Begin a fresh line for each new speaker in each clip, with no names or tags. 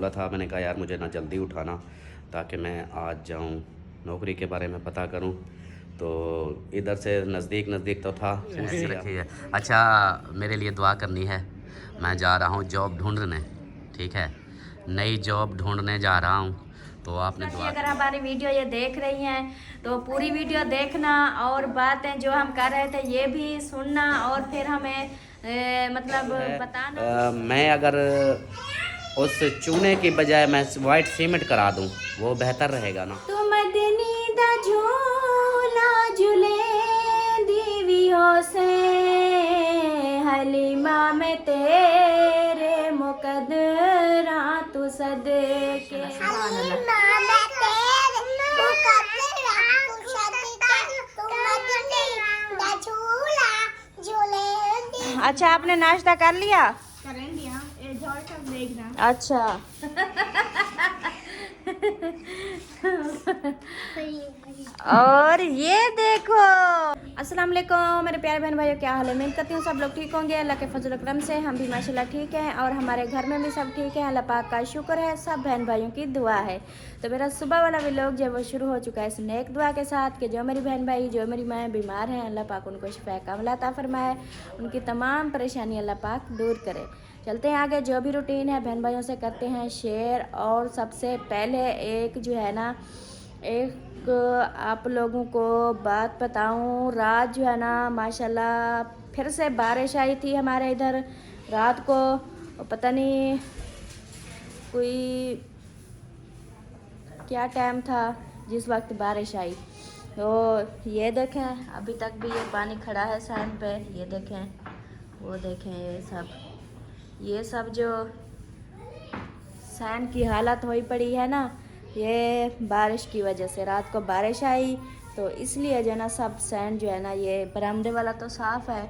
बोला था, मैंने कहा यार मुझे ना जल्दी उठाना ताकि मैं आज जाऊं नौकरी के बारे में पता करूं। तो इधर से नज़दीक नज़दीक तो था। रखी है। अच्छा, मेरे लिए दुआ करनी है। मैं जा रहा हूं जॉब ढूंढने, ठीक है, नई जॉब ढूंढने जा रहा हूं। तो आपने दुआ, अगर हमारी वीडियो ये देख रही हैं तो पूरी वीडियो देखना और बातें जो हम कर रहे थे ये भी सुनना और फिर हमें मतलब बताना। मैं अगर उस चूने की बजाय मैं वाइट सीमेंट करा दूं वो बेहतर रहेगा ना। तुम दिनी दा झूला झूले दीवियों से हलीमा में तेरे मुकद्दरा तू सदके। अच्छा, आपने नाश्ता कर लिया? अच्छा। और ये देखो, अस्सलाम वालेकुम मेरे प्यारे बहन भाइयों, क्या हाल है? उम्मीद करती हूँ सब लोग ठीक होंगे अल्लाह के फजल करम से। हम भी माशाल्लाह ठीक हैं और हमारे घर में भी सब ठीक है। अल्लाह पाक का शुक्र है, सब बहन भाइयों की दुआ है। तो मेरा सुबह वाला व्लॉग जो है वो शुरू हो चुका है इस नेक दुआ के साथ कि जो मेरी बहन भाई, जो मेरी माँ बीमार हैं, अल्लाह पाक उनको शिफा कामिला अता फरमाए, उनकी तमाम परेशानी अल्लाह पाक दूर करे। चलते हैं आगे, जो भी रूटीन है बहन भाइयों से करते हैं शेयर। और सबसे पहले एक जो है ना, एक आप लोगों को बात बताऊं, रात जो है ना माशाल्लाह फिर से बारिश आई थी हमारे इधर रात को। पता नहीं कोई क्या टाइम था जिस वक्त बारिश आई। तो ये देखें अभी तक भी ये पानी खड़ा है सैन पे, ये देखें, वो देखें, ये सब जो सैन की हालत हुई पड़ी है ना, ये बारिश की वजह से। रात को बारिश आई तो इसलिए जो है ना सब सैंड जो है ना, ये बरामदे वाला तो साफ़ है,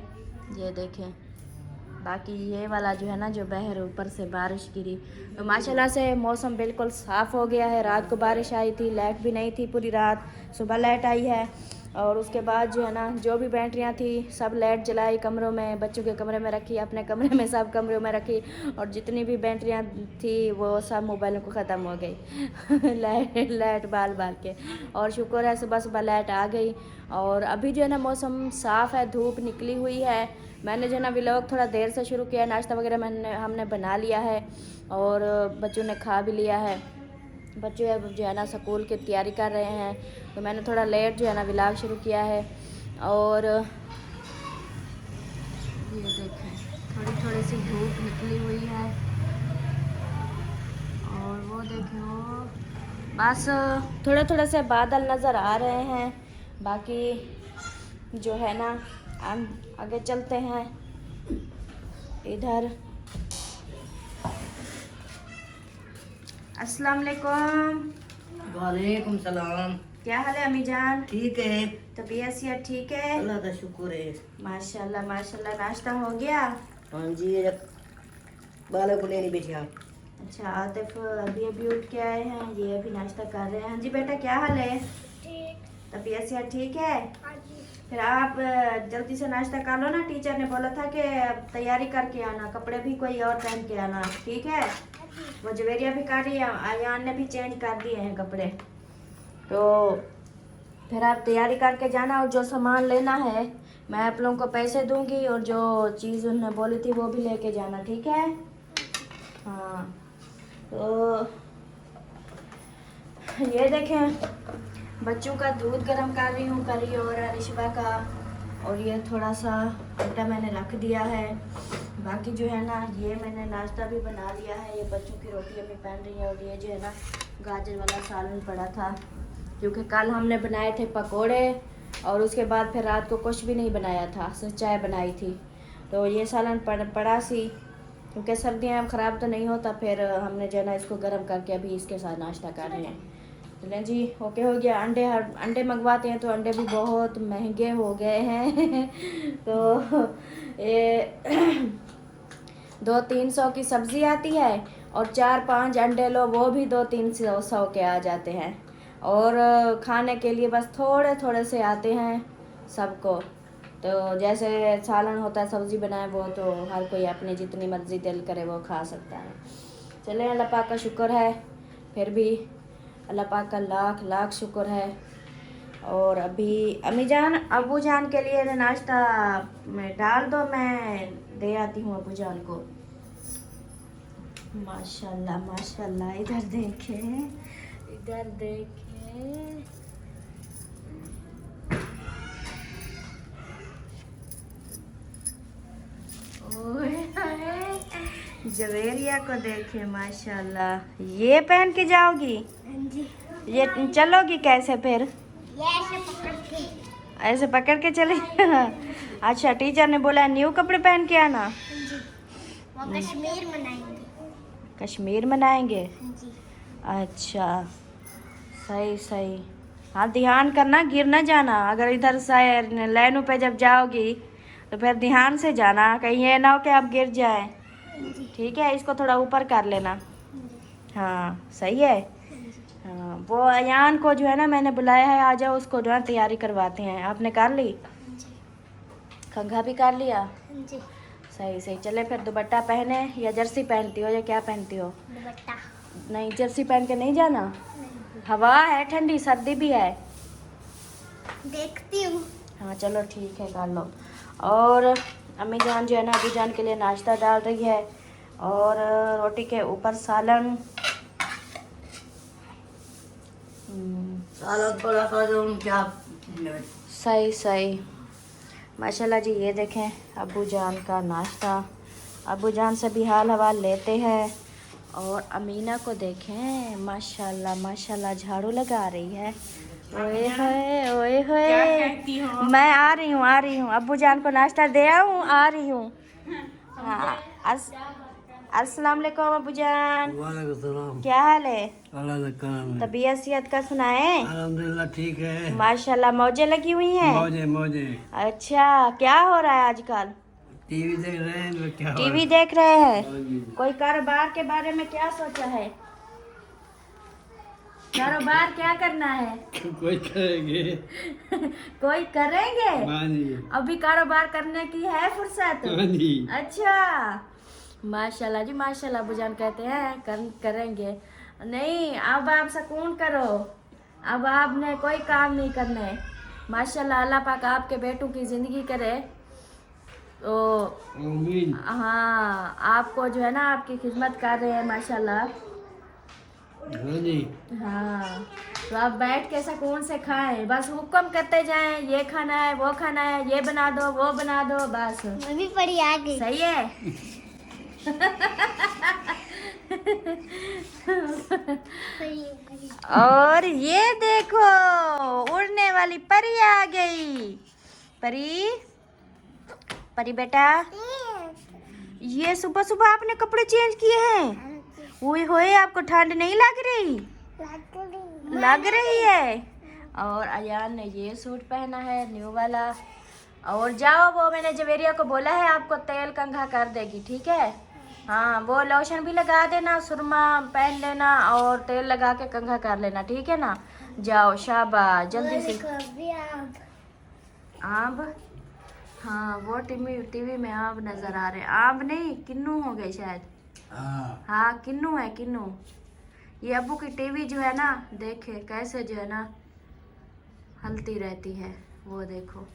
ये देखें, बाकी ये वाला जो है ना जो बहर ऊपर से बारिश गिरी। तो माशाल्लाह से मौसम बिल्कुल साफ़ हो गया है। रात को बारिश आई थी, लाइट भी नहीं थी पूरी रात, सुबह लाइट आई है। और उसके बाद जो है ना जो भी बैटरियाँ थी सब लाइट जलाई, कमरों में, बच्चों के कमरे में रखी, अपने कमरे में, सब कमरों में रखी। और जितनी भी बैटरियाँ थी वो सब मोबाइलों को ख़त्म हो गई लाइट बाल बाल के। और शुक्र है सुबह सुबह लाइट आ गई। और अभी जो है ना मौसम साफ़ है, धूप निकली हुई है। मैंने जो है ना व्लॉग थोड़ा देर से शुरू किया, नाश्ता वगैरह हमने बना लिया है और बच्चों ने खा भी लिया है। बच्चे जो है ना स्कूल की तैयारी कर रहे हैं, तो मैंने थोड़ा लेट जो है ना व्लॉग शुरू किया है। और ये देखें थोड़ी थोड़ी सी धूप निकली हुई है और वो देखें, वो बस थोड़े थोड़े से बादल नज़र आ रहे हैं। बाकी जो है ना हम आगे चलते हैं इधर। अस्सलाम वालेकुम।
वालेकुम सलाम।
क्या हाल है अम्मी जान?
ठीक है,
तबीयत सेहत ठीक है?
अल्लाह का शुक्र है।
माशाल्लाह माशाल्लाह। नाश्ता हो गया?
हाँ जी, ये बालों को लेने बैठे।
अच्छा, आतिफ अभी अभी उठ के आए हैं, ये अभी नाश्ता कर रहे हैं। हाँ जी बेटा, क्या हाल है?
ठीक।
तबीयत सेहत ठीक है?
हाँ जी।
फिर आप जल्दी से नाश्ता कर लो ना, टीचर ने बोला था कि तैयारी करके आना, कपड़े भी कोई और पहन के आना, ठीक है? वो जवेरिया भी कर रही है, आयान ने भी चेंज कर दिए हैं कपड़े। तो फिर आप तैयारी करके जाना और जो सामान लेना है मैं आप लोगों को पैसे दूंगी और जो चीज़ उन्होंने बोली थी वो भी लेके जाना, ठीक है? हाँ। तो ये देखें बच्चों का दूध गर्म कर रही हूँ, करी और रिशवा का। और ये थोड़ा सा आटा मैंने रख दिया है। बाकी जो है ना ये मैंने नाश्ता भी बना लिया है। ये बच्चों की रोटी अभी पहन रही है। और ये जो है ना गाजर वाला सालन पड़ा था, क्योंकि कल हमने बनाए थे पकोड़े और उसके बाद फिर रात को कुछ भी नहीं बनाया था, सिर्फ चाय बनाई थी। तो ये सालन पड़ा सी, क्योंकि सर्दियाँ ख़राब तो नहीं होता, फिर हमने जो है ना इसको गर्म करके अभी इसके साथ नाश्ता कर रहे हैं। चलें जी, ओके हो गया। अंडे मंगवाते हैं तो अंडे भी बहुत महंगे हो गए हैं तो ये 200-300 की सब्ज़ी आती है और 4-5 अंडे लो, वो भी 200-300 के आ जाते हैं। और खाने के लिए बस थोड़े थोड़े से आते हैं सबको। तो जैसे सालन होता है, सब्ज़ी बनाए, वो तो हर कोई अपनी जितनी मर्ज़ी दिल करे वो खा सकता है। चले अल्लाह पाक का शुक्र है, फिर भी अल्लाह पाक का लाख लाख शुक्र है। और अभी अम्मी जान अबू जान के लिए नाश्ता में डाल दो, मैं दे आती हूँ अबू जान को। माशाल्लाह माशाल्लाह, इधर देखें, इधर देखें। जवेरिया को देखे माशाल्लाह। ये पहन के जाओगी?
जी।
ये चलोगी कैसे फिर?
ये ऐसे पकड़ के।
ऐसे पकड़ के चले? अच्छा, टीचर ने बोला न्यू कपड़े पहन के आना।
जी। वो कश्मीर मनाएंगे।
कश्मीर मनाएंगे?
जी।
अच्छा, सही सही। हाँ, ध्यान करना, गिर ना जाना। अगर इधर से लाइनों पे जब जाओगी तो फिर ध्यान से जाना, कहीं ये ना हो कि आप गिर जाए। ठीक है, इसको थोड़ा ऊपर कर लेना। हाँ सही है। हाँ, वो अयान को जो है ना मैंने बुलाया है, आ जाओ, उसको जो है तैयारी करवाते हैं। आपने कर ली? कंघा भी कर लिया?
जी।
सही सही। चले फिर दुपट्टा पहने या जर्सी पहनती हो या क्या पहनती हो?
दुपट्टा।
नहीं, जर्सी पहन के नहीं जाना, हवा है, ठंडी सर्दी भी है।
देखती हूँ।
हाँ चलो ठीक है, कर लो। और अम्मी जान जो है ना अभी जान के लिए नाश्ता डाल रही है, और रोटी के ऊपर सालन।
सालन थोड़ा सा जो क्या।
सही सही माशाल्लाह जी। ये देखें अब्बू जान का नाश्ता। अब्बू जान से भी हाल हवाल लेते हैं। और अमीना को देखें, माशाल्लाह माशाल्लाह झाड़ू लगा रही है। ओए होए ओए होए। मैं आ रही हूँ अब्बू जान को नाश्ता दे आऊँ, आ रही हूँ। हाँ, अस्सलाम वालेकुम अब्बू जान।
वालेकुम सलाम।
क्या हाल है?
अल्लाह का करम है।
तबीयत सेहत का सुनाए?
अल्हम्दुलिल्लाह ठीक है।
माशाल्लाह, मौजें लगी हुई हैं।
मौजे मौजे।
अच्छा, क्या हो रहा है आजकल?
टीवी देख रहे हैं तो क्या हो
टीवी देख रहे
रहा
हैं?
है?
कोई कारोबार के बारे में क्या सोचा है? कारोबार क्या करना है?
कोई करेंगे।
कोई करेंगे?
हाँ जी।
अभी कारोबार करने की है फुर्सत?
हाँ जी।
अच्छा, माशाल्लाह जी माशाल्लाह। बुजान कहते हैं करेंगे। नहीं, अब आप सुकून करो, अब आपने कोई काम नहीं करना है। माशाल्लाह, अल्लाह पाक आपके बेटों की ज़िंदगी करे। तो
आमीन।
हाँ, आपको जो है ना आपकी खिदमत कर रहे हैं माशाल्लाह।
हाँ जी।
हाँ, तो आप बैठ के सुकून से खाएं, बस हुक्म करते जाएं, ये खाना है, वो खाना है, ये बना दो, वो बना दो, बस।
मैं भी पढ़ी आ गई।
सही है।
पढ़ी।
और ये देखो, उड़ने वाली परी आ गई। परी, परी बेटा, ये सुबह सुबह आपने कपड़े चेंज किए हैं? ओए होए, आपको ठंड नहीं लग रही? लग रही है। और अयान ने ये सूट पहना है न्यू वाला। और जाओ, वो मैंने जवेरिया को बोला है आपको तेल कंघा कर देगी, ठीक है? हाँ, वो लोशन भी लगा देना, सुरमा पहन लेना और तेल लगा के कंघा कर लेना, ठीक है ना? जाओ, शाबाश, जल्दी से। आम? हाँ, वो टीवी में आम नजर आ रहे हैं। आम नहीं, किन्नू हो गए शायद। हाँ, किन्नू है, किन्नू। ये अब्बू की टीवी जो है ना, देखे कैसे जो है ना हलती रहती है, वो देखो।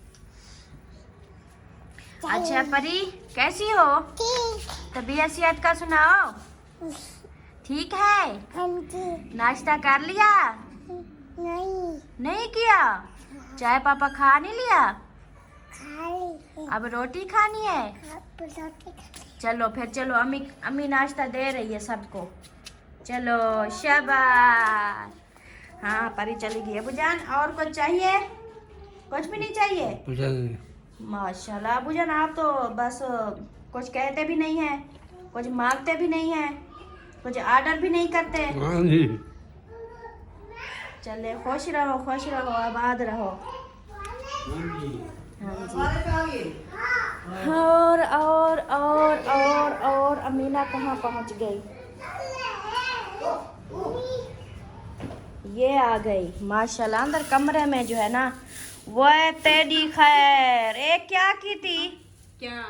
अच्छा परी, कैसी हो? तबीयत सेहत का सुनाओ। ठीक है? नाश्ता कर लिया? नहीं किया? चाय पापा खा नहीं लिया? अब रोटी खानी है? चलो फिर, चलो, अम्मी नाश्ता दे रही है सबको। चलो, शाबाश। हाँ, परी चली गई है। बुजान, और कुछ चाहिए? कुछ भी नहीं चाहिए? माशाल्लाह बुजान, आप तो बस कुछ कहते भी नहीं हैं, कुछ मांगते भी नहीं हैं, कुछ ऑर्डर भी नहीं करते। चले, खुश रहो, आबाद रहो। हाँ जी। और अमीना कहाँ पहुँच गई? ये आ गई माशाल्लाह। अंदर कमरे में जो है ना, वो तेरी खैर। एक क्या की थी?
क्या?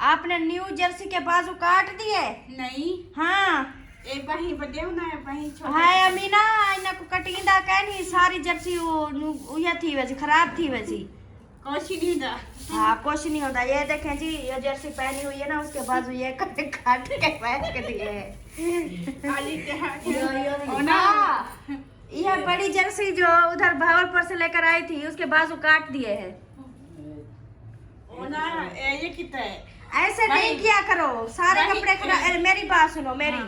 आपने न्यू जर्सी के बाजू काट दिए?
नहीं।
हाँ, हाय अमीना इना को कटिंदा कहनी सारी जर्सी उया थी वैसी खराब थी वैसी कुछ नहीं होता। हाँ कुछ नहीं होता। ये देखें जी ये जर्सी पहनी हुई है ना उसके बाद ये कट काट के पहन के दिए है। ये बड़ी जर्सी जो उधर भावलपुर से लेकर आई थी उसके बाजू काट दिए हैं।
ये कितना है?
ऐसे नहीं किया करो सारे कपड़े मेरी बात सुनो मेरी।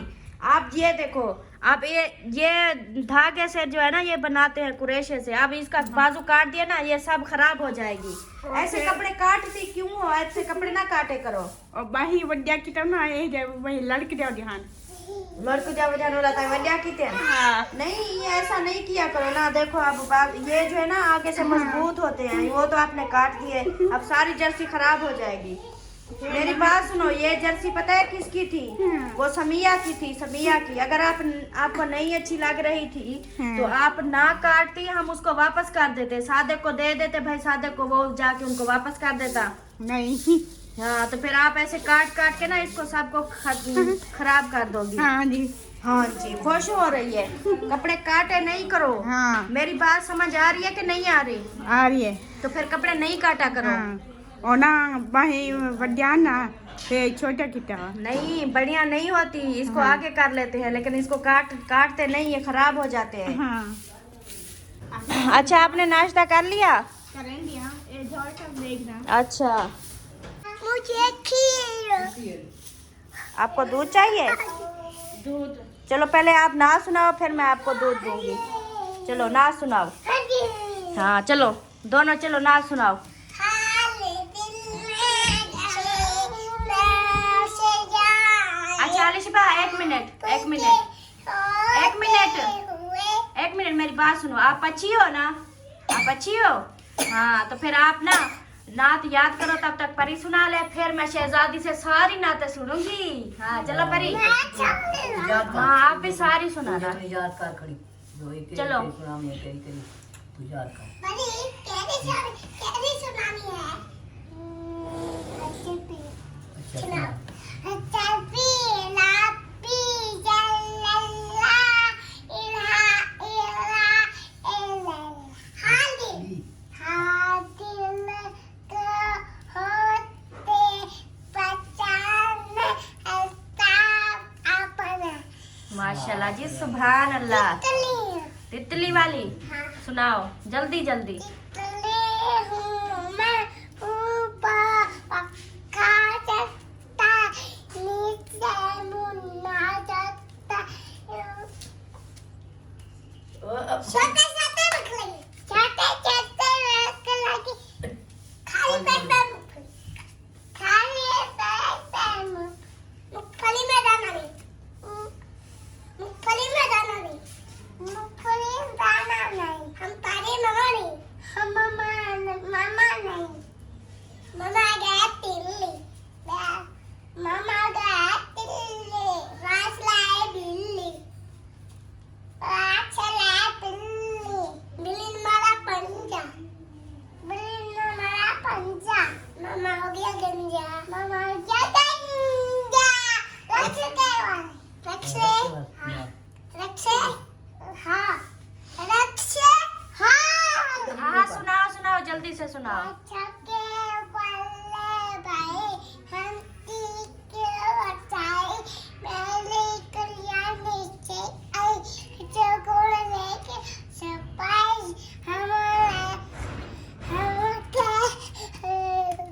आप ये देखो आप ये धागे से जो है ना ये बनाते हैं कुरेशे से। अब इसका बाजू काट दिया ना ये सब खराब हो जाएगी। ऐसे कपड़े काटती क्यों हो? ऐसे कपड़े ना काटे करो।
और बाही वड्या कितना ना ये जब वही लड़के दे ध्यान
लड़को जब वजन हो रहा है वड्या की नहीं ये ऐसा नहीं किया करो ना। देखो अब ये जो है ना आगे से मजबूत होते हैं वो तो आपने काट दिए अब सारी जर्सी खराब हो जाएगी। मेरी बात सुनो ये जर्सी पता है किसकी थी? वो समिया की थी समिया की। अगर आपको नहीं अच्छी लग रही थी तो आप ना काटती हम उसको वापस कर देते सादे को दे देते भाई सादे को वो जाके उनको वापस कर देता।
नहीं
हाँ तो फिर आप ऐसे काट के ना इसको सबको खराब कर दोगी।
हाँ जी
हाँ जी खुश हो रही है। कपड़े काटे नहीं करो।
हाँ
मेरी बात समझ आ रही है कि नहीं आ रही?
आ रही है।
तो फिर कपड़े नहीं काटा करो।
हाँ। और ना बाही वड्या ना फिर छोटा किता
नहीं बढ़िया नहीं होती इसको आगे कर लेते हैं लेकिन इसको काटते नहीं ये खराब हो जाते हैं।
हाँ।
अच्छा आपने नाश्ता कर लिया?
करेंगे हाँ ये जोर तक देखना।
अच्छा
मुझे खीर।
आपको दूध चाहिए?
दूध
चलो पहले आप ना सुनाओ फिर मैं आपको दूध दूंगी। चलो ना सुनाओ। हाँ चलो दोनों चलो ना सुनाओ। अच्छा अलिशबा एक मिनट मेरी बात सुनो। आप अच्छी हो ना? आप अच्छी हो? हाँ तो फिर आप ना नात याद करो तब तक परी सुना ले फिर मैं शहजादी से सारी नातें सुनूंगी। हाँ चलो परी। हाँ आप भी सारी सुनाना।
याद कर खड़ी
चलो।
तू याद कर
माशाल्लाह जी सुभान अल्लाह। तितली वाली सुनाओ जल्दी जल्दी। हाँ सुनाओ जल्दी से सुनाओ।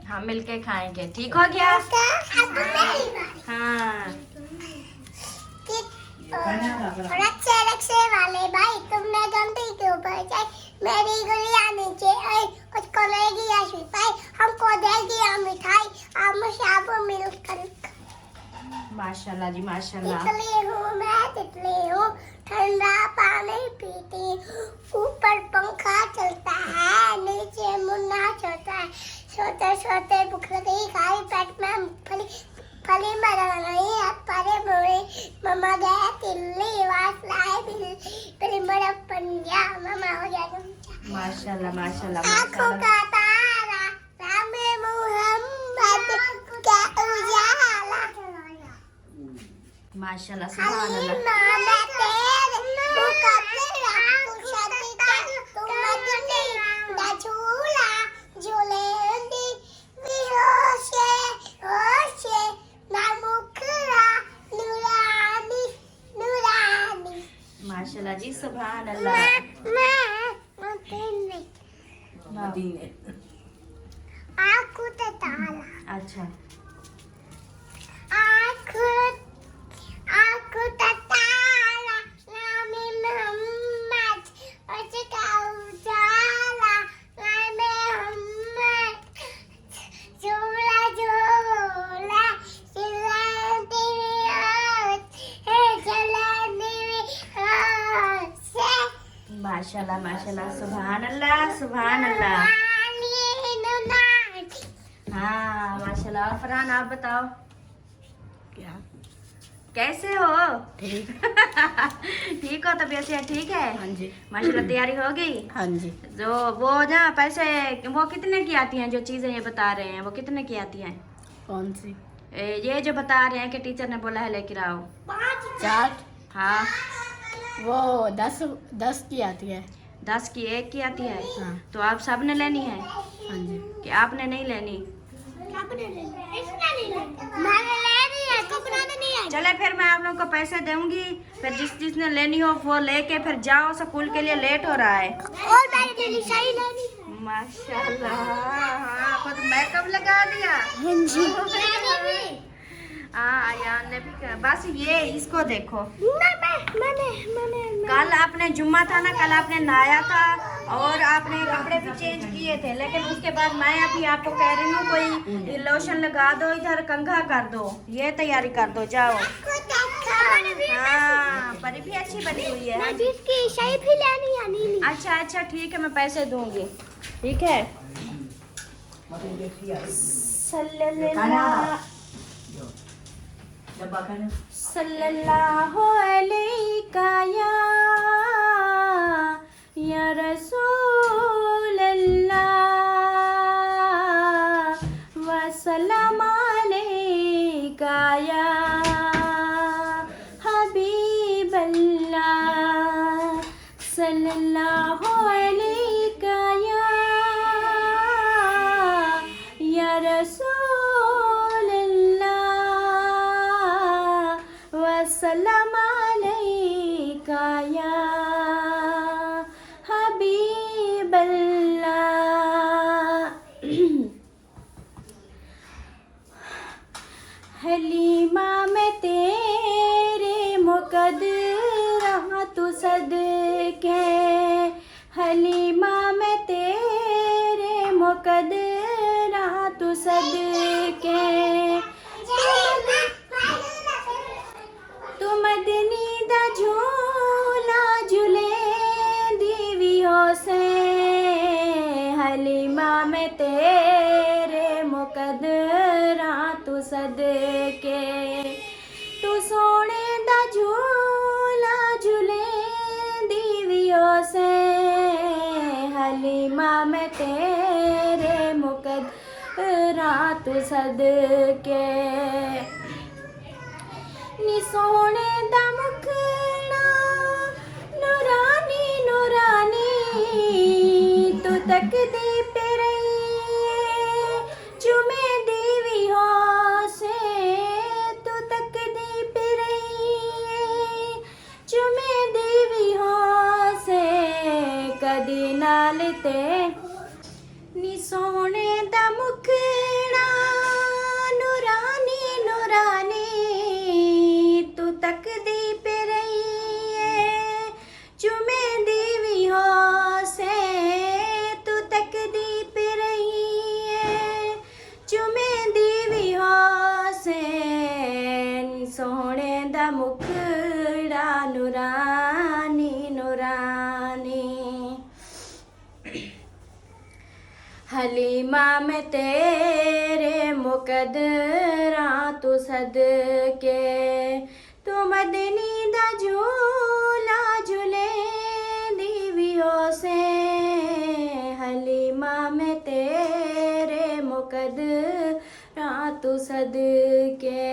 हाँ मिलके खाएंगे ठीक हो गया। हाँ
रक्षे वाले भाई तुमने गंदी के ऊपर जाए मेरी गुड़िया नीचे आई कुछ करेगी या सिपाही हमको देगी या मिठाई हम सब मिलकर
माशाल्लाह जी माशाल्लाह।
तितली हूँ मैं तितली हूँ ठंडा पानी पीती ऊपर पंखा चलता है नीचे मुन्ना छोटा है सोते सोते भूख लगी खाई पेट में मूंगफली फली मरा नहीं है परे मोरे मम्मा गया तिल्ली वास लाए बिल्ली बड़ा पंजा मम्मा हो गया
माशाल्लाह माशाल्लाह
आँखों का तारा रामे मोहम्मद का उजाला।
माशाल्लाह सुभान अल्लाह। माशाल्लाह जी सुभान अल्लाह।
मदीने
अच्छा माशाल्लाह माशाल्लाह सुभान अल्लाह सुभान अल्लाह। हाँ माशाल्लाह। और फरहान आप बताओ
क्या
कैसे हो?
ठीक।
ठीक हो? तबीयत से ठीक है?
हाँ जी।
माशाल्लाह तैयारी हो गई?
हाँ जी।
जो वो ना पैसे वो कितने की आती हैं, जो चीजें ये बता रहे हैं वो कितने की आती हैं?
कौन सी?
ये जो बता रहे हैं कि टीचर ने बोला है लेकर आओ।
चाट
हाँ
वो 10 की आती है।
10 की एक की आती है।
हाँ।
तो आप सब ने लेनी है
हाँ जी।
कि आपने नहीं लेनी? चले फिर मैं आप लोगों को पैसे दूंगी, फिर जिसने लेनी हो वो लेके फिर जाओ, स्कूल के लिए लेट हो रहा है। माशाल्लाह। हाँ खुद मेकअप लगा दिया। हाँ आयान ने भी कहा। बस ये इसको देखो, कल आपने जुम्मा था ना, कल आपने नहाया था और आपने कपड़े भी चेंज किए थे, लेकिन उसके बाद मैं अभी आपको कह रही हूँ कोई लोशन लगा दो, इधर कंघा कर दो, ये तैयारी कर दो, जाओ। हाँ परी भी अच्छी बनी हुई है। अच्छा अच्छा ठीक है, मैं पैसे दूंगी, ठीक है। सल्लल्लाहु अलैका या रसूल अल्लाह व सलाम अलैका या हबीब अल्लाह। सल्लल्लाहु अलैका या रसूल अल्लाह व सलाम अलैका या हबीब अल्लाह। हलीमा में तेरे मुकद्दरा तू सदके, हलीमा में तेरे मुकद्दरा तू सदके, तू मदनी दा झूला झूले दीवियों से, हलीमा में तेरे मुकद्दरा तू सदके, तू सोने दा झूला झूले दीवियों से, हलीमा में तेरे मुकद्दरा तू सदके। नी सोने दा मुखड़ा नूरानी नूरानी, तू तकदी पे रही चुमे देवी हो से, तू तकदी पे रही चुमे देवी हो से, कदी नाल ते नी सोने दा मुखड़ा नूरानी नूरानी, तू तकदी पे रही चुमे देवी हो से, तू तकदी पे रही चुमे देवी हो से, सोने दा मुखड़ा नूरानी नूरानी। हलीमा में तेरे मुकद्दरा तू सदके, तू मदनी दा झूला झूले दीवियों से, हलीमा में तेरे मुकद्दरा तू सदके।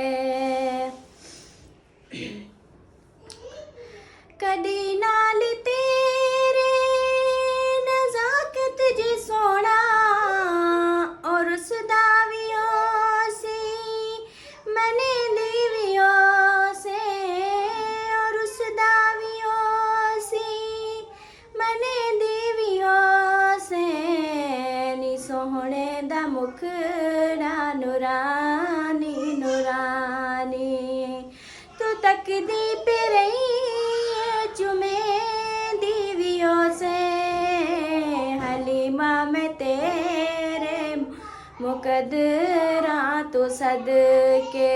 कदी नाल तेरे नजाकत जे सोना और उस दावियों से मने देवियों से और उस दावियों से मने देवियों से नी सोहणे दा मुखड़ा नूरानी नूरानी तू तकदी पे रही चुमे दीवियों से हलीमा में तेरे मुकदरा तो सदके।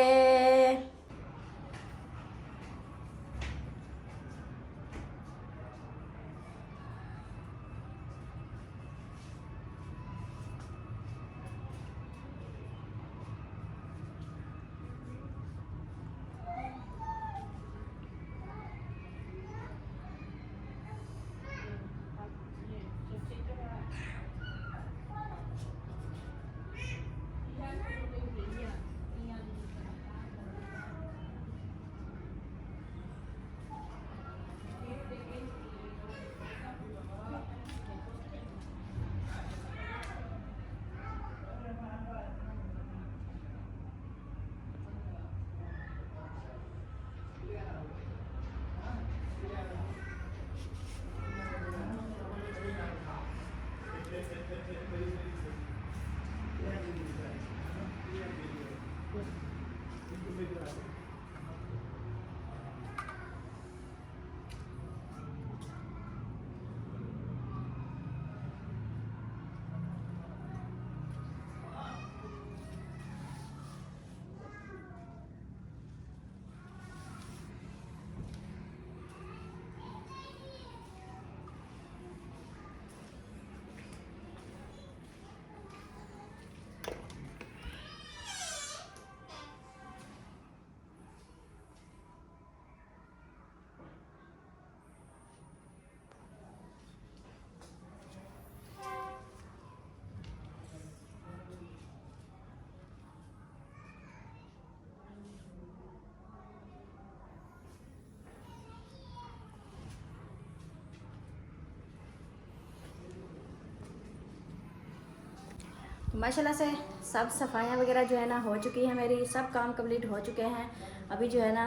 माशाल्लाह से सब सफाइयाँ वगैरह जो है ना हो चुकी है, मेरी सब काम कंप्लीट हो चुके हैं। अभी जो है ना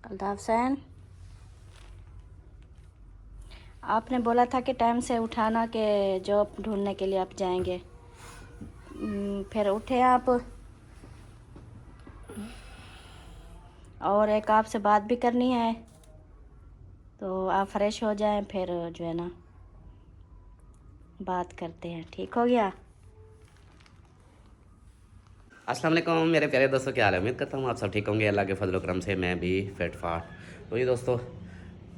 अल्ताफ हुसैन, आपने बोला था कि टाइम से उठाना कि जॉब ढूंढने के लिए आप जाएंगे, फिर उठे आप। और एक आपसे बात भी करनी है, तो आप फ्रेश हो जाएं, फिर जो है ना बात करते हैं। ठीक हो गया?
अस्सलाम वालेकुम मेरे प्यारे दोस्तों, क्या हाल है? उम्मीद करता हूँ आप सब ठीक होंगे। अल्लाह के फजल करम से मैं भी फिट फाट। तो ये दोस्तों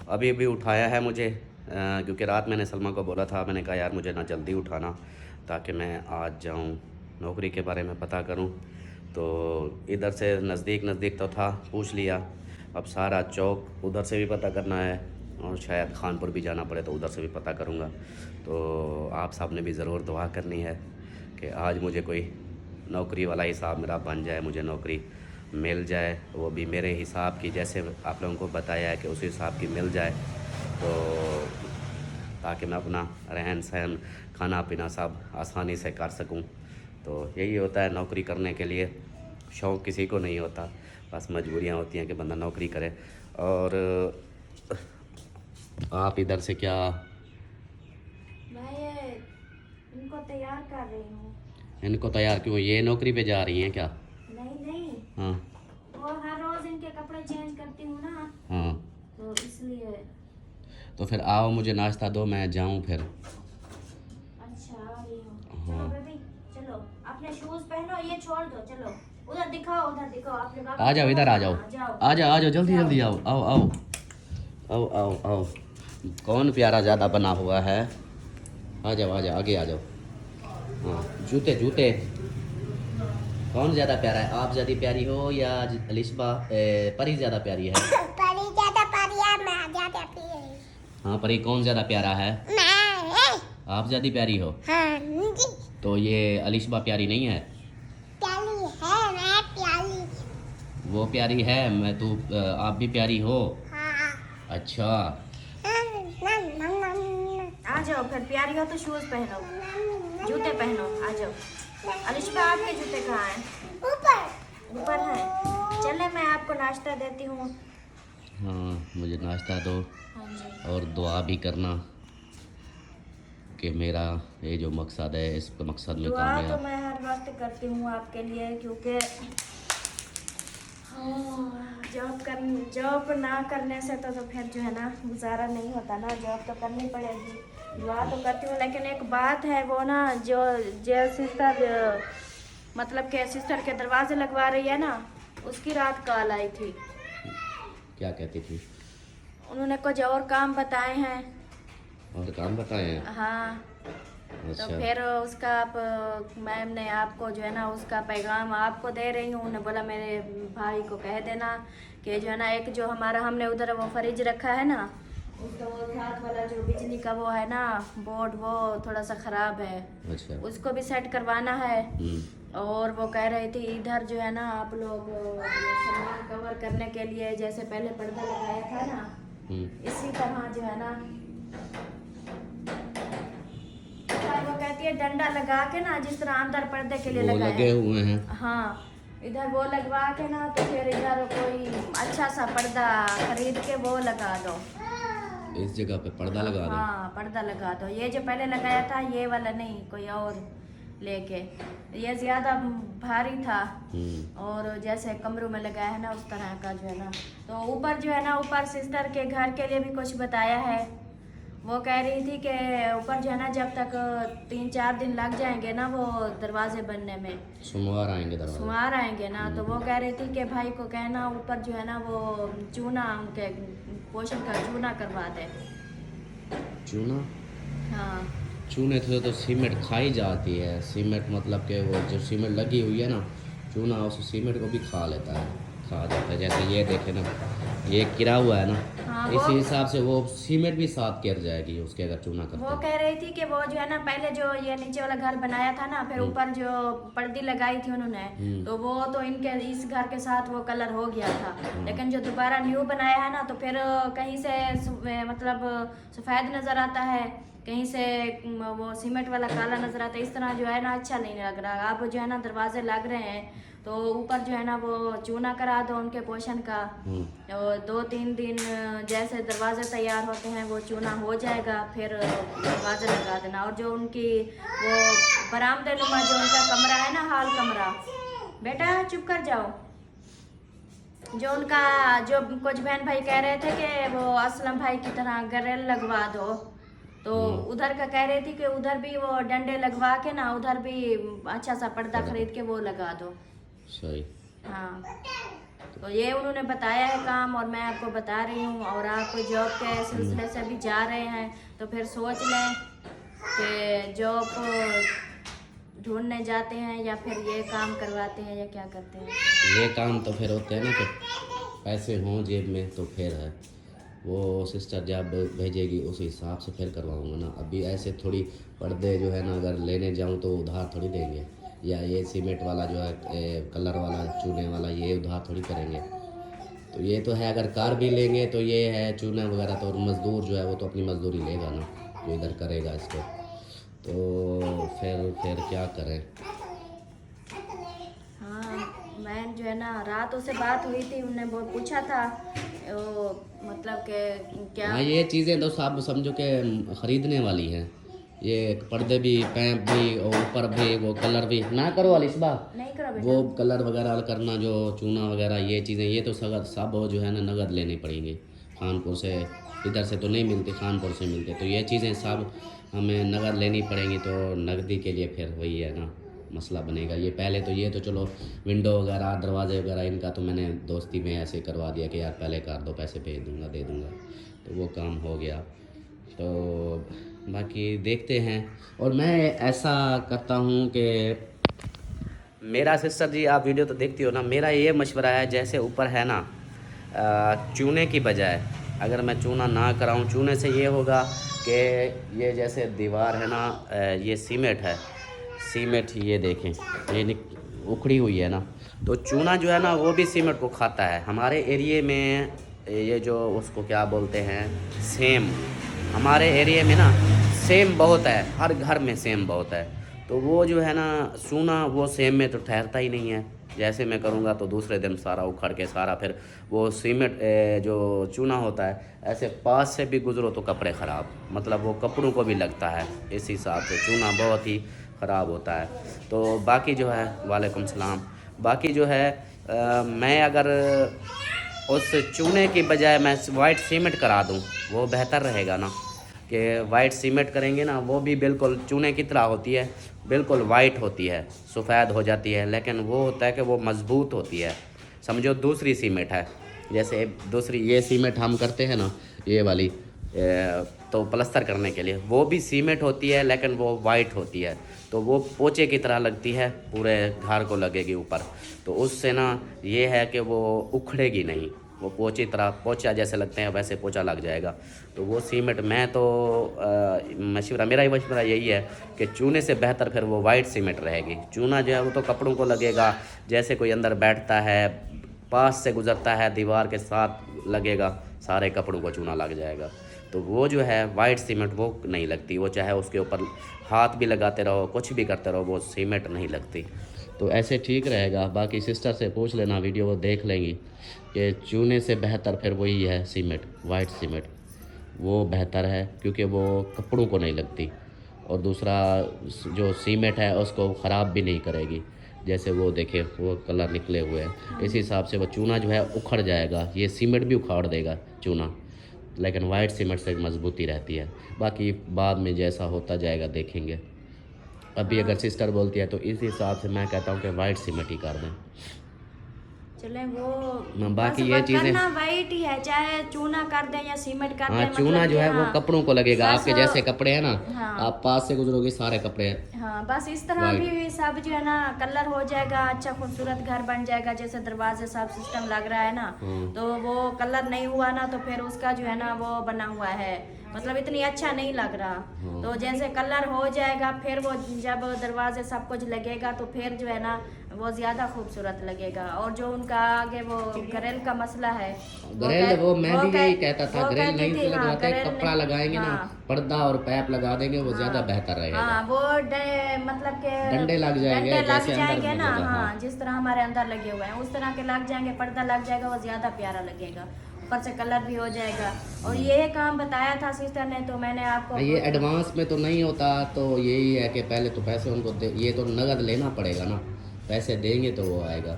अभी अभी उठाया है मुझे, क्योंकि रात मैंने सलमा को बोला था, मैंने कहा यार मुझे ना जल्दी उठाना ताकि मैं आज जाऊँ नौकरी के बारे में पता करूँ। तो इधर से नज़दीक तो था, पूछ लिया। अब सारा चौक उधर से भी पता करना है और शायद खानपुर भी जाना पड़े तो उधर से भी पता करूँगा। तो आप सब ने भी ज़रूर दुआ करनी है कि आज मुझे कोई नौकरी वाला हिसाब मेरा बन जाए, मुझे नौकरी मिल जाए, वो भी मेरे हिसाब की, जैसे आप लोगों को बताया है कि उस हिसाब की मिल जाए, तो ताकि मैं अपना रहन सहन खाना पीना सब आसानी से कर सकूं। तो यही होता है नौकरी करने के लिए, शौक़ किसी को नहीं होता, बस मजबूरियां होती हैं कि बंदा नौकरी करे। और आप इधर से क्या?
मैं ये इनको तैयार कर रही हूँ।
इनको तैयार क्यों? ये नौकरी पे जा रही हैं क्या?
नहीं
हाँ
वो हर रोज़ इनके कपड़े चेंज करती हूँ ना,
हाँ,
तो इसलिए।
तो फिर आओ मुझे नाश्ता दो, मैं जाऊँ फिर।
अच्छा आ रही हूँ। चलो बेबी चलो, अपने शूज पहनो, ये छोड़ दो, चलो उधर दिखाओ अपने बाबा।
आ जाओ, इधर आ जाओ, आ जाओ जल्दी आओ आओ आओ आओ आओ आओ। कौन प्यारा ज़्यादा बना हुआ है? आ जाओ आगे आ जाओ। हाँ जूते कौन ज़्यादा प्यारा है? आप ज़्यादा प्यारी हो या लिस्बा परी ज़्यादा प्यारी है?
परी ज्यादा प्यारी है, मैं ज्यादा प्यारी।
हाँ पर ये कौन ज़्यादा प्यारा है?
मैं
आप ज़्यादा प्यारी हो।
हाँ जी
तो ये अलिशबा प्यारी नहीं है?
प्याली है, मैं प्याली।
वो प्यारी है, मैं तू आप भी प्यारी हो।
हाँ
अच्छा
आ जाओ फिर, प्यारी हो तो शूज पहनो, जूते पहनो, आ जाओ। अलिशबा आपके जूते कहाँ हैं?
ऊपर
ऊपर हैं। चले मैं आपको नाश्ता देती हूँ।
हाँ मुझे नाश्ता दो
हाँ जी।
और दुआ भी करना कि मेरा ये जो मकसद है इस मकसद में
दुआ तो
कामयाब।
मैं हर वक्त करती हूँ आपके लिए, क्योंकि जॉब ना करने से तो फिर जो है ना गुजारा नहीं होता ना, जॉब तो करनी पड़ेगी। दुआ तो करती हूँ, लेकिन एक बात है वो ना, जो सिस्टर मतलब के सिस्टर के दरवाजे लगवा रही है ना, उसकी रात कॉल आई थी।
क्या कहती थी?
उन्होंने कुछ और काम बताए हैं।
और काम बताए हैं?
हाँ
अच्छा।
तो फिर उसका आप मैम ने आपको जो है ना उसका पैगाम आपको दे रही हूँ। उन्होंने बोला मेरे भाई को कह देना कि जो है ना एक जो हमारा हमने उधर वो फ्रिज रखा है ना, उसका वो साथ वाला जो बिजली का वो है ना बोर्ड, वो थोड़ा सा ख़राब है।
अच्छा।
उसको भी सेट करवाना है।
हम्म।
और वो कह रही थी इधर जो है ना आप लोग ये सामान कवर करने के लिए जैसे पहले पर्दा लगाया था ना, इसी तरह जो है ना वो कहती है डंडा लगा के ना, जिस तरह अंदर पर्दे के लिए
वो
लगाया
लगे हुए हैं।
हाँ इधर वो लगवा के ना, तो फिर इधर कोई अच्छा सा पर्दा खरीद के वो लगा दो।
इस जगह पे पर्दा लगा दो।
हाँ पर्दा लगा दो। ये जो पहले लगाया था ये वाला नहीं, कोई और लेके, ये ज्यादा भारी था और जैसे कमरों में लगाया है ना उस तरह का जो है ना। तो ऊपर जो है ना, ऊपर सिस्टर के घर के लिए भी कुछ बताया है। वो कह रही थी कि ऊपर जो है ना जब तक 3-4 दिन लग जाएंगे ना वो दरवाजे बनने में,
सोमवार आएंगे दरवाजे।
सोमवार आएंगे ना, तो वो कह रही थी कि भाई को कहना ऊपर जो है ना वो चूना, उनके पोषण का चूना करवा दे।
चूना?
हाँ
चूने से तो सीमेंट खाई जाती है। सीमेंट मतलब कि वो जो सीमेंट लगी हुई है ना, चूना उस सीमेंट को भी खा लेता है, खा जाता है। जैसे ये देखे ना, ये गिरा हुआ है ना,
हाँ,
इसी
वो-
हिसाब से वो सीमेंट भी साथ गिर जाएगी उसके अगर चूना करते
वो
हैं।
कह रही थी कि वो जो है ना पहले जो ये नीचे वाला घर बनाया था ना, फिर ऊपर जो पर्दी लगाई थी उन्होंने, तो वो तो इनके इस घर के साथ वो कलर हो गया था। लेकिन जो दोबारा न्यू बनाया है ना, तो फिर कहीं से मतलब सफ़ेद नज़र आता है, कहीं से वो सीमेंट वाला काला नज़र आता है। इस तरह जो है ना अच्छा नहीं लग रहा। अब जो है ना दरवाजे लग रहे हैं तो ऊपर जो है ना वो चूना करा दो उनके पोषण का, और 2-3 दिन जैसे दरवाजे तैयार होते हैं वो चूना हो जाएगा, फिर दरवाजे लगा देना। और जो उनकी वो बरामदे नुमा जो उनका कमरा है ना, हाल कमरा, बेटा चुप कर जाओ, जो उनका जो कुछ बहन भाई कह रहे थे कि वो असलम भाई की तरह ग्रिल लगवा दो, तो उधर का कह रही थी कि उधर भी वो डंडे लगवा के ना, उधर भी अच्छा सा पर्दा खरीद के वो लगा दो।
सही।
हाँ तो ये उन्होंने बताया है काम, और मैं आपको बता रही हूँ। और आप जॉब के सिलसिले से भी जा रहे हैं तो फिर सोच लें कि जॉब ढूंढने जाते हैं या फिर ये काम करवाते हैं या क्या करते हैं।
ये काम तो फिर होते हैं ना कि पैसे हों जेब में तो फिर है, वो सिस्टर जब भेजेगी उस हिसाब से फिर करवाऊँगा ना। अभी ऐसे थोड़ी पर्दे जो है ना अगर लेने जाऊँ तो उधार थोड़ी देंगे, या ये सीमेंट वाला जो है कलर वाला चूने वाला ये उधार थोड़ी करेंगे। तो ये तो है, अगर कार भी लेंगे तो ये है चूना वगैरह, तो मज़दूर जो है वो तो अपनी मज़दूरी लेगा ना, जो इधर करेगा इसको। तो फिर क्या करें।
हाँ मैं जो है ना रात से बात हुई थी, उन्होंने वो पूछा था वो मतलब कि क्या।
हाँ ये चीज़ें तो सब समझो कि ख़रीदने वाली हैं। ये पर्दे भी, पैंप भी, और ऊपर भी वो कलर भी ना करो अलिशबा,
नहीं करो बेटा।
वो कलर वगैरह करना, जो चूना वगैरह ये चीज़ें, ये तो सब जो है ना नगद लेनी पड़ेंगी खानपुर से। इधर से तो नहीं मिलती, खानपुर से मिलते। तो ये चीज़ें सब हमें नगद लेनी पड़ेंगी। तो नगदी के लिए फिर वही है ना मसला बनेगा। ये पहले तो ये तो चलो विंडो वगैरह दरवाजे वगैरह इनका तो मैंने दोस्ती में ऐसे करवा दिया कि यार पहले कर दो, पैसे भेज दूँगा, दे दूँगा, तो वो काम हो गया। तो बाकी देखते हैं। और मैं ऐसा करता हूँ कि मेरा सिस्टर जी, आप वीडियो तो देखती हो ना, मेरा ये मशवरा है जैसे ऊपर है ना चूने की बजाय अगर मैं चूना ना कराऊं, चूने से ये होगा कि ये जैसे दीवार है ना, ये सीमेंट है, सीमेंट ये देखें ये उखड़ी हुई है ना, तो चूना जो है ना वो भी सीमेंट को खाता है। हमारे एरिए में ये जो उसको क्या बोलते हैं, सेम, हमारे एरिए में ना सेम बहुत है, हर घर में सेम बहुत है। तो वो जो है ना चूना वो सेम में तो ठहरता ही नहीं है। जैसे मैं करूँगा तो दूसरे दिन सारा उखड़ के सारा फिर वो सीमेंट जो चूना होता है, ऐसे पास से भी गुजरो तो कपड़े ख़राब, मतलब वो कपड़ों को भी लगता है। इस हिसाब से चूना बहुत ही ख़राब होता है। तो बाकी जो है, वालेकुम सलाम, बाकी जो है मैं अगर उस चूने की बजाय मैं वाइट सीमेंट करा दूं वो बेहतर रहेगा ना, कि वाइट सीमेंट करेंगे ना वो भी बिल्कुल चूने की तरह होती है, बिल्कुल वाइट होती है, सफ़ेद हो जाती है, लेकिन वो होता है कि वो मज़बूत होती है। समझो दूसरी सीमेंट है, जैसे दूसरी ये सीमेंट हम करते हैं ना, ये वाली तो प्लस्तर करने के लिए वो भी सीमेंट होती है, लेकिन वो वाइट होती है, तो वो पोचे की तरह लगती है, पूरे घर को लगेगी ऊपर। तो उससे ना ये है कि वो उखड़ेगी नहीं, वो पोचे तरह, पोचा जैसे लगते हैं वैसे पोचा लग जाएगा। तो वो सीमेंट मैं तो मशवरा, मेरा ही मशवरा यही है कि चूने से बेहतर फिर वो वाइट सीमेंट रहेगी। चूना जो है वो तो कपड़ों को लगेगा, जैसे कोई अंदर बैठता है, पास से गुजरता है, दीवार के साथ लगेगा, सारे कपड़ों को चूना लग जाएगा। तो वो जो है वाइट सीमेंट वो नहीं लगती, वो चाहे उसके ऊपर हाथ भी लगाते रहो, कुछ भी करते रहो, वो सीमेंट नहीं लगती। तो ऐसे ठीक रहेगा। बाकी सिस्टर से पूछ लेना, वीडियो वो देख लेंगी कि चूने से बेहतर फिर वही है सीमेंट, वाइट सीमेंट वो बेहतर है, क्योंकि वो कपड़ों को नहीं लगती, और दूसरा जो सीमेंट है उसको ख़राब भी नहीं करेगी। जैसे वो देखे वो कलर निकले हुए हैं, इस हिसाब से वो चूना जो है उखड़ जाएगा, ये सीमेंट भी उखाड़ देगा चूना, लेकिन वाइट सीमेंट से मजबूती रहती है। बाकी बाद में जैसा होता जाएगा देखेंगे। अभी अगर सिस्टर बोलती है तो इस हिसाब से मैं कहता हूँ कि वाइट सीमेंट ही कर दें।
चले वो
बाकी
बस
ये चीज़ें
करना वाइट ही है, चाहे चूना कर दें या सीमेंट कर दें।
हाँ, चूना जो है वो कपड़ों को लगेगा,
बस
आपके जैसे कपड़े हैं ना,
हाँ।
आप पास से गुजरोगे सारे कपड़े
हाँ, बस इस तरह भी सब जो है ना कलर हो जाएगा, अच्छा खूबसूरत घर बन जाएगा। जैसे दरवाजे सब सिस्टम लग रहा है ना, तो वो कलर नहीं हुआ ना तो फिर उसका जो है ना वो बना हुआ है, मतलब इतनी अच्छा नहीं लग रहा। तो जैसे कलर हो जाएगा फिर वो जब दरवाजे सब कुछ लगेगा तो फिर जो है ना वो ज्यादा खूबसूरत लगेगा। और जो उनका आगे वो ग्रिल का मसला है,
ग्रिल वो मैं भी यही कहता था, ग्रिल नहीं
थी,
लगाते, कपड़ा लगाएंगे ना, पर्दा और पैप लगा देंगे, वो ज्यादा बेहतर रहेगा।
हाँ, वो मतलब के
डंडे लग जाएंगे,
डंडे लग
जैसे
जाएंगे
अंदर
ना,
मतलब,
हाँ, जिस तरह हमारे अंदर लगे हुए हैं उस तरह के लग जाएंगे, पर्दा लग जाएगा, वो ज्यादा प्यारा लगेगा, ऊपर से कलर भी हो जाएगा। और ये काम बताया था सिस्टर ने, तो मैंने आपको
ये एडवांस में तो नहीं होता, तो यही है कि पहले तो पैसे उनको ये तो नगद लेना पड़ेगा ना, पैसे देंगे तो वो आएगा।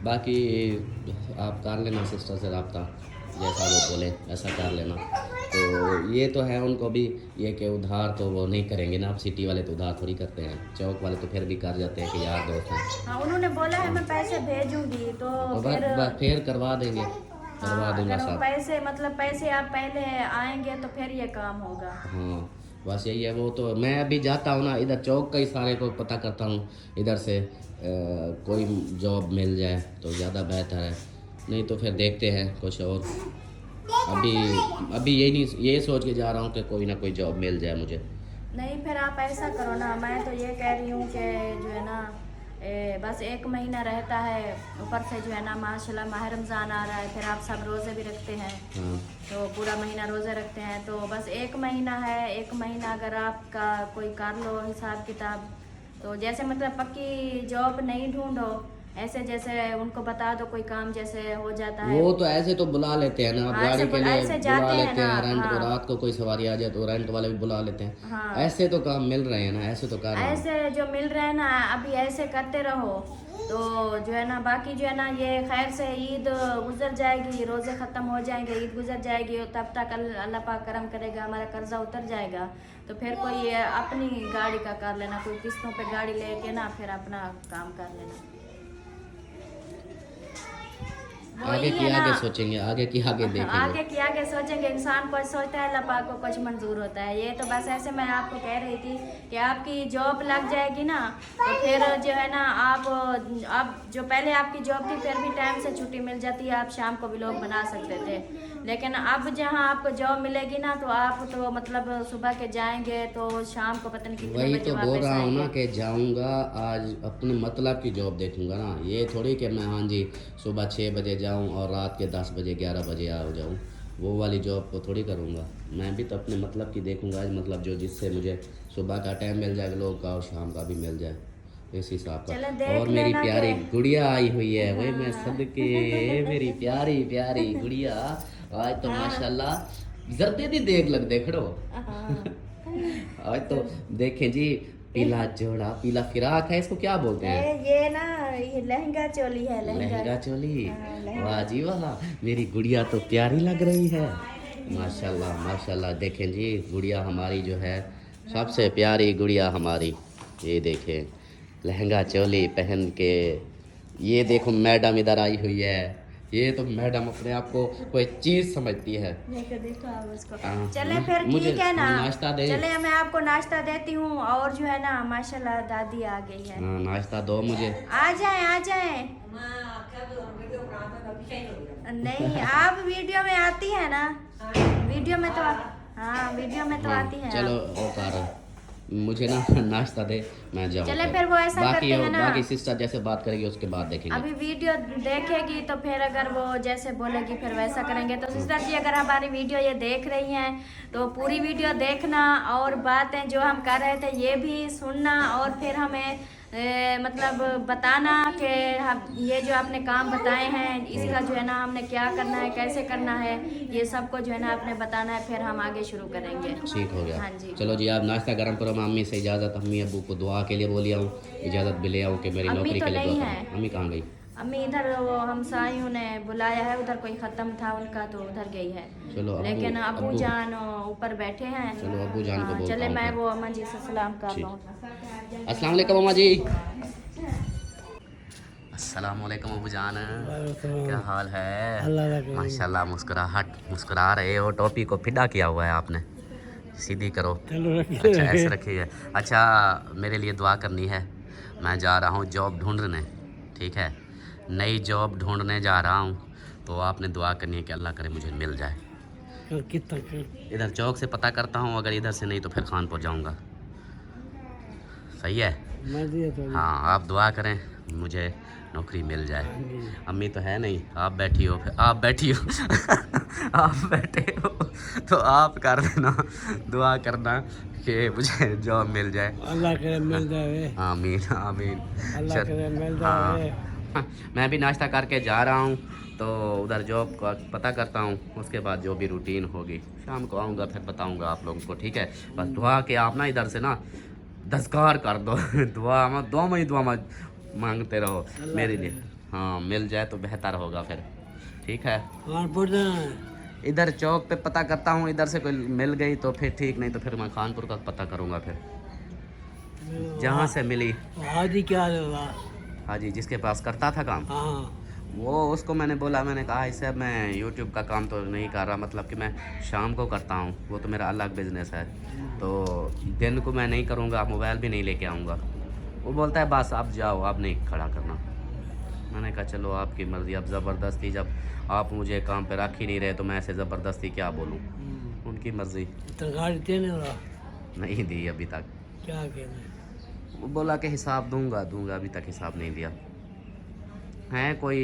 बाकी आप कर लेना सिस्टर से रब्ता, जैसा वो बोले ऐसा कर लेना। तो ये तो है उनको भी ये कि उधार तो वो नहीं करेंगे ना, आप सिटी वाले तो उधार थोड़ी करते हैं, चौक वाले तो फिर भी कर जाते हैं कि यार दोस्त हैं।
हाँ, उन्होंने बोला है मैं पैसे भेजूंगी, तो
फिर करवा देंगे, करवा दूंगा
अगर
सब।
पैसे मतलब पैसे आप पहले आएंगे तो फिर ये काम होगा।
हाँ, बस यही है। वो तो मैं अभी जाता हूँ ना इधर चौक का ही सारे को पता करता हूँ, इधर से कोई जॉब मिल जाए तो ज़्यादा बेहतर है, नहीं तो फिर देखते हैं कुछ और। अभी यही नहीं, ये सोच के जा रहा हूँ कि कोई ना कोई जॉब मिल जाए मुझे।
नहीं, फिर आप ऐसा करो ना, मैं तो ये कह रही हूँ कि जो है ना बस 1 महीना रहता है, ऊपर से जो है ना माशाल्लाह माह रमज़ान आ रहा है, फिर आप सब रोज़े भी रखते हैं।
हाँ।
तो पूरा महीना रोज़े रखते हैं, तो बस 1 महीना है, 1 महीना अगर आपका कोई कर लो हिसाब किताब, तो जैसे मतलब पक्की जॉब नहीं ढूंढो, ऐसे जैसे उनको बता दो कोई काम जैसे हो जाता है।
वो तो ऐसे तो बुला लेते हैं ना, आप
हाँ,
गाड़ी के लिए
ऐसे
बुला
जाते
लेते हैं,
हैं ना,
रेंट को,
हाँ।
रात को कोई सवारी आ जाए तो रेंट वाले भी बुला लेते हैं।
हाँ।
ऐसे तो काम मिल रहे हैं ना, ऐसे तो कर रहे हैं।
ऐसे जो मिल रहे हैं ना, अभी ऐसे करते रहो तो जो है ना, बाकी जो है ना ये खैर से ईद गुजर जाएगी, रोज़े ख़त्म हो जाएंगे, ईद गुजर जाएगी, और तब तक अल्लाह पाक करम करेगा, हमारा कर्जा उतर जाएगा, तो फिर कोई अपनी गाड़ी का कर लेना, कोई किस्तों पे गाड़ी लेके ना फिर अपना काम कर लेना।
आगे की आगे सोचेंगे, आगे की आगे देखेंगे।
आगे की आगे सोचेंगे। इंसान कुछ सोचता है, अल्लाह पाक को कुछ मंजूर होता है। ये तो बस ऐसे मैं आपको कह रही थी कि आपकी जॉब लग जाएगी ना, तो फिर जो है ना आप जो पहले आपकी जॉब थी फिर भी टाइम से छुट्टी मिल जाती है, आप शाम को भी लोग बना सकते थे। लेकिन अब जहाँ आपको जॉब मिलेगी ना, तो आप तो मतलब सुबह के जाएंगे तो शाम को पता नहीं कितने
वही
बजे
तो बोल
वापस
रहा हूँ ना
आएंगे।
कि जाऊँगा आज अपने मतलब की जॉब देखूँगा ना। ये थोड़ी कि मैं हाँ जी सुबह 6 बजे जाऊँ और रात के 10 बजे 11 बजे आ जाऊँ, वो वाली जॉब को थोड़ी करूँगा। मैं भी तो अपने मतलब की देखूँगा आज, मतलब जो जिससे मुझे सुबह का टाइम मिल जाए लोग का और शाम का भी मिल जाए, इस हिसाब
चलो
का।
देख
और मेरी
लेना
प्यारी
कि-
गुड़िया आई हुई है, वही मैं सदके मेरी प्यारी प्यारी गुड़िया आज तो माशाल्लाह जरदे देख लग देखो। आज तो देखें जी, पीला जोड़ा, पीला फिराक है, इसको क्या बोलते हैं?
ये ना ये लहंगा चोली है,
लहंगा चोली।
हाँ, लहंगा।
वाह जी वाह, मेरी गुड़िया तो प्यारी लग रही है। माशाल्लाह माशाल्लाह। देखें जी गुड़िया हमारी जो है सबसे प्यारी गुड़िया हमारी, ये देखें लहंगा चोली पहन के। ये देखो मैडम इधर आई हुई है, ये तो मैडम अपने आप को कोई चीज़ समझती है।
देखो देखो आप उसको।
हाँ,
चले फिर
मुझे
ठीक है ना,
नाश्ता दे।
चले मैं आपको नाश्ता देती हूँ। और जो है ना माशाल्लाह दादी आ गई है।
हाँ नाश्ता दो मुझे।
आ जाए आ जाए। नहीं आप वीडियो में आती है ना, वीडियो में तो हाँ वीडियो में तो
हाँ,
आती है
चलो
आप।
वो कर मुझे ना नाश्ता दे, मैं जाऊँ।
चले फिर वो ऐसा
बाकी
करते हैं ना,
बाकी सिस्टर जैसे बात करेगी उसके बाद देखेंगे।
अभी वीडियो देखेगी तो फिर अगर वो जैसे बोलेगी फिर वैसा करेंगे। तो सिस्टर जी अगर हमारी वीडियो ये देख रही हैं तो पूरी वीडियो देखना और बातें जो हम कर रहे थे ये भी सुनना, और फिर हमें मतलब बताना कि हम ये जो आपने काम बताए हैं इसका जो है ना हमने क्या करना है, कैसे करना है, ये सबको जो है ना आपने बताना है, फिर हम आगे शुरू करेंगे।
ठीक हो गया।
हाँ जी।
चलो जी आप नाश्ता गर्म करो। मैं अम्मी से इजाज़त, अम्मी अबू को दुआ के लिए बोली आऊँ, इजाज़त भी ले आऊँ कि मेरी
अम्मी
नौकरी
तो
के लिए
नहीं
दुआ
है।
करो। अम्मी कहाँ गई?
अम्मी इधर वो हमसायों ने बुलाया है, उधर कोई ख़त्म था उनका तो उधर गई है।
चलो
लेकिन अबू जान ऊपर बैठे हैं।
चलो अबू जान को
हाँ,
बोलता
चले
हूँ
मैं
फिर।
वो अम्मा जी से सलाम कर
ठीक।
लूँ।
अस्सलाम वालेकुम अम्मा जी। अस्सलाम वालेकुम अबू जान, क्या हाल है? माशाल्लाह मुस्कुरा रहे हो। टोपी को फिदा किया हुआ है आपने, सीधी करो। अच्छा ऐसे रखी है। अच्छा मेरे लिए दुआ करनी है, मैं जा रहा हूँ जॉब ढूंढने, ठीक है? नई जॉब ढूंढने जा रहा हूँ, तो आपने दुआ करनी है कि अल्लाह करे मुझे मिल जाए। इधर चौक से पता करता हूँ, अगर इधर से नहीं तो फिर खानपुर जाऊँगा। सही है? हाँ आप दुआ करें मुझे नौकरी मिल जाए। अम्मी तो है नहीं, आप बैठी हो, आप बैठी हो आप बैठे हो तो आप कर देना, दुआ करना कि मुझे जॉब मिल जाए।
अल्लाह करे मिल जाए।
आमीन आमीन।
अल्लाह करे मिल जाए।
हाँ मैं भी नाश्ता करके जा रहा हूँ, तो उधर जॉब का पता करता हूँ, उसके बाद जो भी रूटीन होगी शाम को आऊँगा, फिर बताऊँगा आप लोगों को, ठीक है? बस दुआ के आप ना इधर से ना दस्तकार कर दो दुआ में ही दुआ मांगते रहो मेरे लिए। हाँ मिल जाए तो बेहतर होगा फिर, ठीक है?
कानपुर जाना है।
इधर चौक पे पता करता हूँ, इधर से कोई मिल गई तो फिर ठीक, नहीं तो फिर मैं खानपुर का पता करूँगा फिर, जहाँ से मिली।
हाजी क्या होगा?
हाँ जी जिसके पास करता था काम,
हाँ
वो उसको मैंने बोला, मैंने कहा इससे मैं यूट्यूब का काम तो नहीं कर रहा, मतलब कि मैं शाम को करता हूँ, वो तो मेरा अलग बिजनेस है, तो दिन को मैं नहीं करूँगा, मोबाइल भी नहीं लेके आऊँगा। वो बोलता है बस आप जाओ, आप नहीं खड़ा करना। मैंने कहा चलो आपकी मर्ज़ी। अब ज़बरदस्ती जब आप मुझे काम पे रख ही नहीं रहे तो मैं ऐसे ज़बरदस्ती क्या बोलूँ, उनकी मर्ज़ी।
तनख्वाह देने वाला
नहीं दी अभी तक।
क्या कहना?
वो बोला कि हिसाब दूंगा, अभी तक हिसाब नहीं दिया। हैं कोई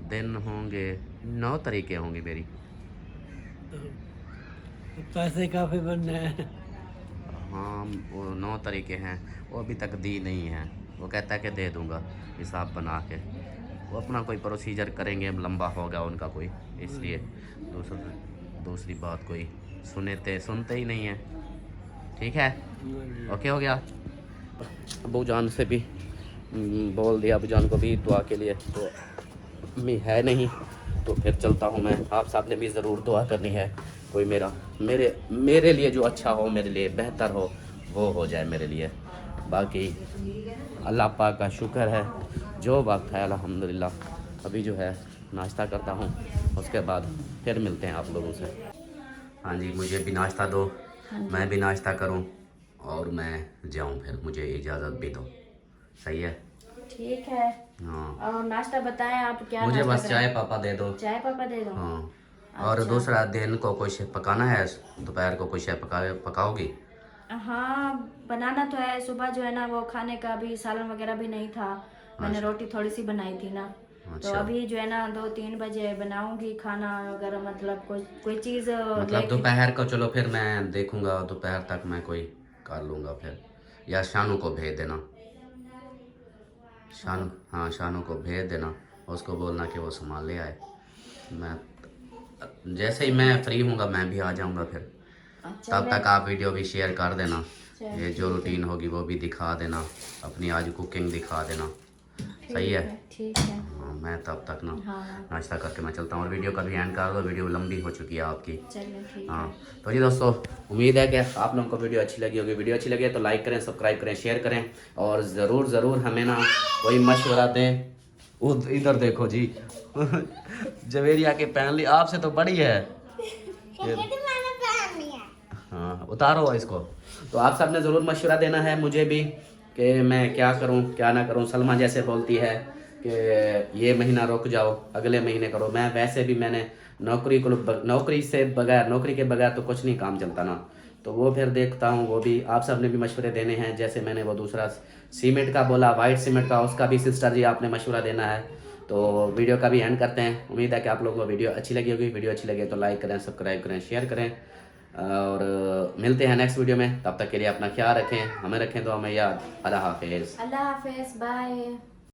दिन होंगे, 9 तरीके होंगी मेरी।
पैसे काफ़ी बनने हैं।
हाँ वो 9 तरीके हैं, वो अभी तक दी नहीं है। वो कहता है कि दे दूंगा हिसाब बना के, वो अपना कोई प्रोसीजर करेंगे, लंबा होगा उनका कोई, इसलिए। दूसरी बात कोई सुनते ही नहीं है, ठीक है? ओके हो गया। अबू जान से भी बोल दिया, अबू जान को भी दुआ के लिए, तो अम्मी है नहीं तो फिर चलता हूँ मैं। आप साहब ने भी ज़रूर दुआ करनी है, कोई मेरे लिए जो अच्छा हो, मेरे लिए बेहतर हो, वो हो जाए मेरे लिए। बाकी अल्लाह पाक का शुक्र है, जो वक्त है अल्हम्दुलिल्लाह अभी जो है नाश्ता करता हूँ, उसके बाद फिर मिलते हैं आप लोगों से। हाँ जी, मुझे भी नाश्ता दो, मैं भी नाश्ता करूँ और मैं जाऊँ, फिर मुझे इजाज़त भी दो। सही है?
ठीक है।
हाँ,
और नाश्ता बताएं आप क्या
मुझे
नाश्ता
बस
करें?
चाय पापा दे दो।
चाय पापा दे दो।
हाँ, और दूसरा दिन को कुछ पकाना है, दोपहर को कुछ पकाओगी?
हाँ बनाना तो है। सुबह जो है ना वो खाने का भी सालन वगैरह भी नहीं था, मैंने रोटी थोड़ी सी बनाई थी ना, तो
अच्छा।
अभी जो है ना 2-3 बजे बनाऊंगी खाना, अगर मतलब कोई चीज़
मतलब दोपहर को चलो फिर मैं देखूंगा, दोपहर तक मैं कोई कर लूँगा फिर, या शानू को भेज देना। शानू, हाँ शानू को भेज देना, उसको बोलना कि वो सामान ले आए। मैं जैसे ही मैं फ्री हूँगा मैं भी आ जाऊँगा फिर। तब तक आप वीडियो भी शेयर कर देना, ये जो रूटीन होगी वो भी दिखा देना, अपनी आज कुकिंग दिखा देना। सही है?
ठीक है।
हाँ, मैं तब तक ना
हाँ
नाश्ता करके मैं चलता हूँ, और वीडियो का भी एंड कर दो, वीडियो लंबी हो चुकी है आपकी।
चलिए ठीक है।
हाँ तो जी दोस्तों, उम्मीद है कि आप लोगों को वीडियो अच्छी लगी होगी। वीडियो अच्छी लगी है तो लाइक करें, सब्सक्राइब करें, शेयर करें, और ज़रूर हमें ना कोई मशवरा दें। इधर देखो जी जवेरिया की पहन ली, आपसे तो बड़ी है। हाँ उतारो इसको। तो आप सब ने ज़रूर मशवरा देना है मुझे भी कि मैं क्या करूं क्या ना करूं। सलमा जैसे बोलती है कि ये महीना रुक जाओ, अगले महीने करो। मैं वैसे भी मैंने नौकरी के बगैर तो कुछ नहीं काम चलता ना, तो वो फिर देखता हूँ। वो भी आप सब ने भी मशवरे देने हैं, जैसे मैंने वो दूसरा सीमेंट का बोला, वाइट सीमेंट का, उसका भी सिस्टर जी आपने मशवरा देना है। तो वीडियो का भी एंड करते हैं। उम्मीद है कि आप लोगों को वीडियो अच्छी लगी होगी। वीडियो अच्छी लगे तो लाइक करें, सब्सक्राइब करें, शेयर करें, और मिलते हैं नेक्स्ट वीडियो में। तब तक के लिए अपना ख्याल रखें, हमें रखें तो हमें याद। अल्लाह हाफिज़।
अल्लाह हाफिज़, बाय।